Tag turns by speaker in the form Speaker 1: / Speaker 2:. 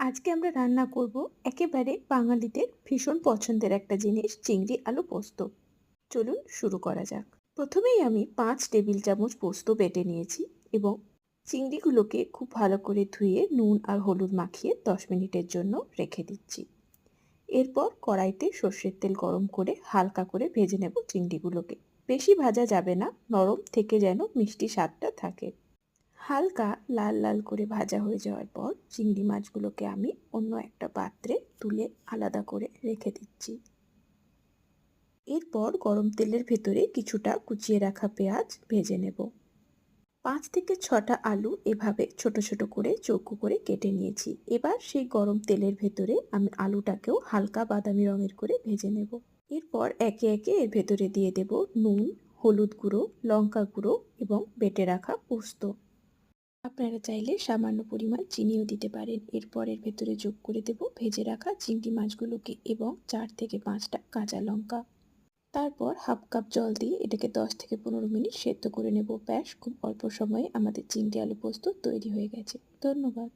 Speaker 1: আজকে আমরা রান্না করব একেবারে বাঙালিদের ভীষণ পছন্দের একটা জিনিস, চিংড়ি আলু পোস্ত। চলুন শুরু করা যাক। প্রথমেই আমি 5 টেবিল চামচ পোস্ত বেটে নিয়েছি এবং চিংড়িগুলোকে খুব ভালো করে ধুয়ে নুন আর হলুদ মাখিয়ে 10 মিনিটের জন্য রেখে দিচ্ছি। এরপর কড়াইতে সর্ষের তেল গরম করে হালকা করে ভেজে নেব চিংড়িগুলোকে। বেশি ভাজা যাবে না, নরম থেকে যেন মিষ্টি স্বাদটা থাকে। হালকা লাল লাল করে ভাজা হয়ে যাওয়ার পর চিংড়ি মাছগুলোকে আমি অন্য একটা পাত্রে তুলে আলাদা করে রেখে দিচ্ছি। এরপর গরম তেলের ভেতরে কিছুটা কুচিয়ে রাখা পেঁয়াজ ভেজে নেব। 5 থেকে 6টা আলু এভাবে ছোট ছোট করে চৌকো করে কেটে নিয়েছি। এবার সেই গরম তেলের ভেতরে আমি আলুটাকেও হালকা বাদামি রঙের করে ভেজে নেব। এরপর একে একে এর ভেতরে দিয়ে দেব নুন, হলুদ গুঁড়ো, লঙ্কা গুঁড়ো এবং বেটে রাখা পোস্ত। আপনারা চাইলে সামান্য পরিমাণ চিনিও দিতে পারেন। এরপর এর ভেতরে যোগ করে দেব ভেজে রাখা চিংড়ি মাছগুলোকে এবং 4 থেকে 5টা কাঁচা লঙ্কা। তারপর হাফ কাপ জল দিয়ে এটাকে 10 থেকে 15 মিনিট সেদ্ধ করে নেব। ব্যাস, খুব অল্প সময়ে আমাদের চিংড়ি আলু পোস্ত তৈরি হয়ে গেছে। ধন্যবাদ।